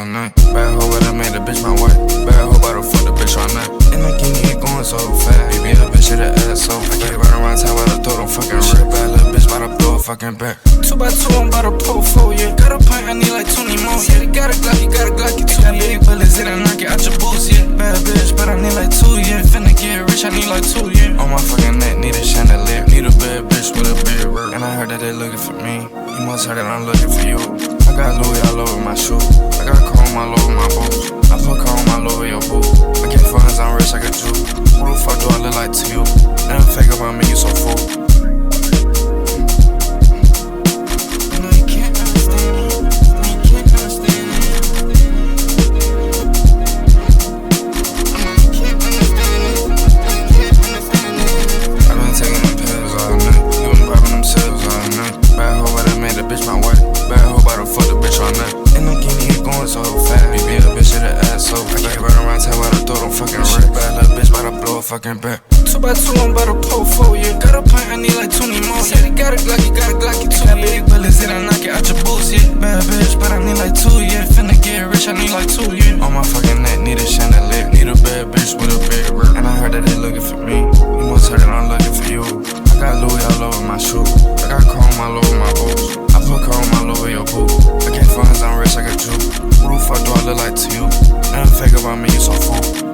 all night. Bad hoe, but I made a bitch my wife. Bad hoe, but I fuck the bitch all night. And the king ain't going so fast. Baby, a bitch hit the ass so fast. I can't run around town while I throw them fucking rip. Bad little bitch, bout to blow a fucking back. 2x2, I'm bout to pull 4, yeah. Got a pint, I need like 20 more, yeah. You got a Glock, you got a Glock, you got big bullets in and knock it out your boots, yeah. Bad bitch, but I need like 2, yeah. Finna get rich, I need like 2, yeah. On my fucking neck, need a chandelier. Need a bad bitch with a big work. And I heard that they looking for me. You must heard that I'm looking for you. I got Louis all over my shoe. I got chrome all over my boots. I put chrome all over your boot. I get funds, I'm rich like a Jew. Who the fuck do I look like to you? Nothing fake about me, you so fool. Fucking back. 2x2, I'm bout to pull 4, yeah. Got a pint, I need like 20 more, yeah. You got a Glock, you got a Glock, you got big bullets in and knock it out your boots, yeah. Bad bitch, but I need like 2, yeah. Finna get rich, I need like 2, yeah. On my fucking neck, need a chandelier. Need a bad bitch with a big work. And I heard that they looking for me. You must heard that I'm looking for you. I got Louis all over my shoe. I got chrome all over my boots. I put chrome all over your boot. I get funds, I'm rich like a Jew. Who the fuck do I look like to you? Nothing fake about me, you so fool.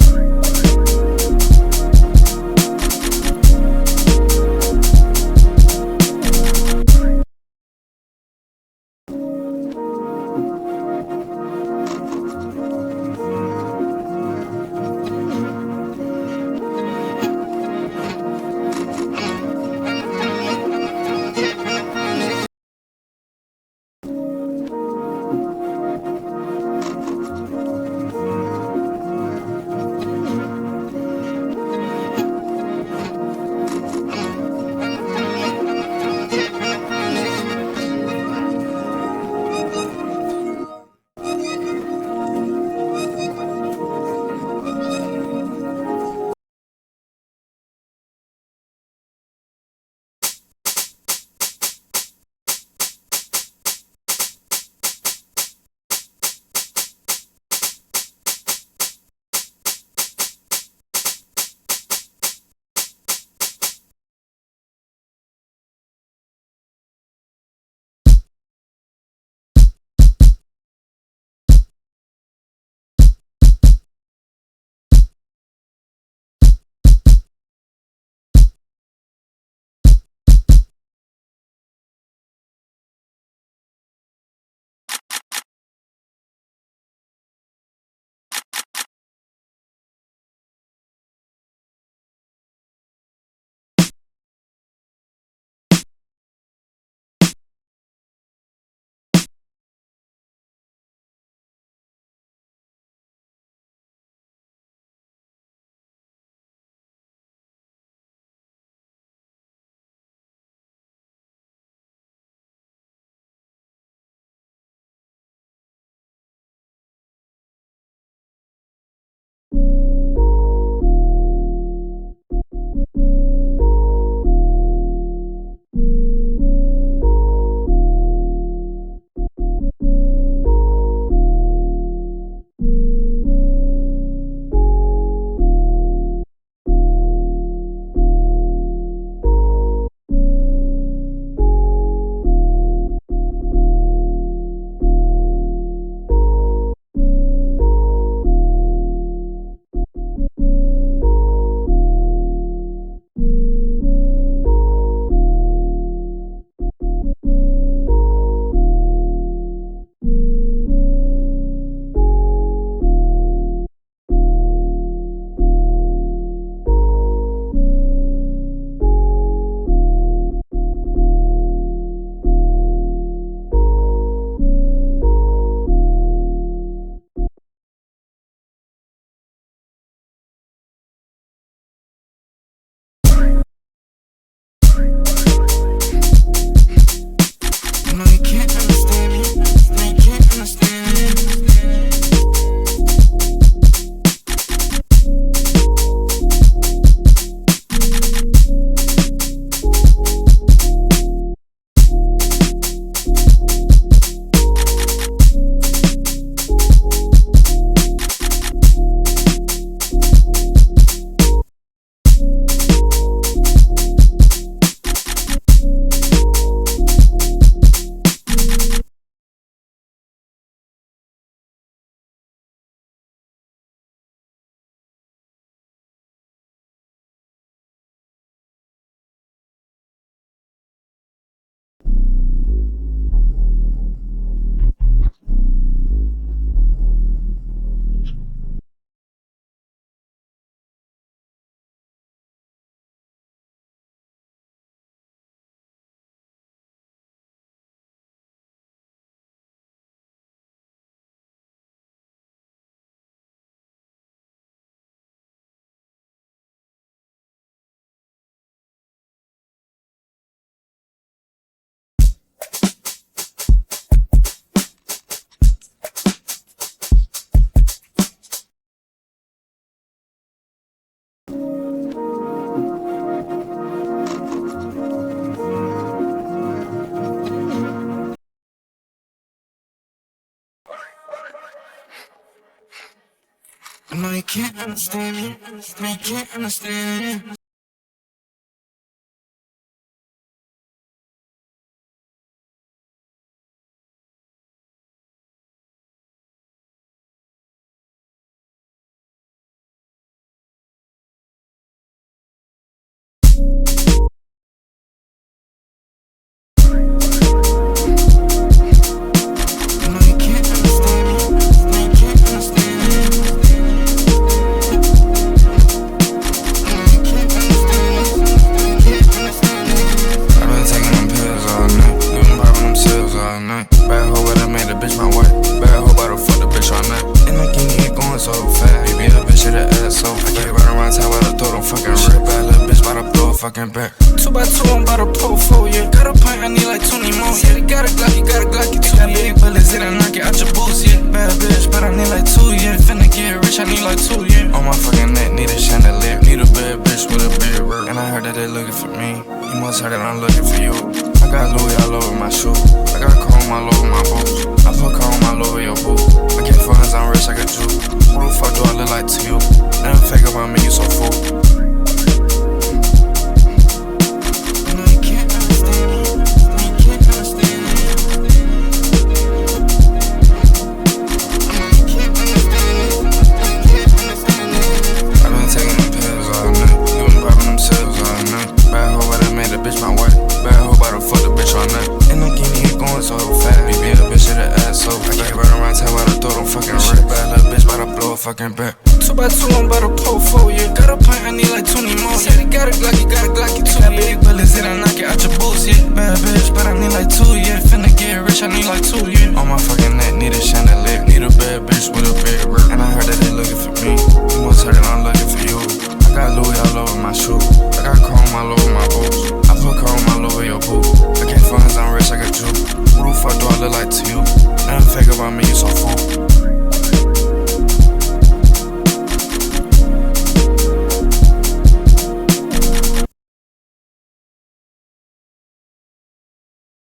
I know you can't understand me. No, you can't understand me. Fucking back 2x2, I'm about to pull 4, yeah. Got a pint, I need like 20 more. Yeah, they got a Glock, you got big bullets, it I knock it out your boots, yeah. Bad bitch, but I need like 2, yeah. Finna get rich, I need like 2, yeah. On my fucking neck, need a chandelier. Need a bad bitch with a big bird. And I heard that they looking for me. You must heard that I'm looking for you. I got Louis all over my shoe. I got chrome all over my boots. I put chrome all over your boot. I get funds, I'm rich like a Jew. Who the fuck do I look like to you? Nothing fake about me, you so fool. Fucking back 2x2, I'm about to pull 4, yeah. Got a pint, I need like 20 more. Yeah, they got a Glock, you too. Got big bullets, it I knock it out your boots, yeah. Bad bitch, but I need like 2, yeah. Finna get rich, I need like 2, yeah. On my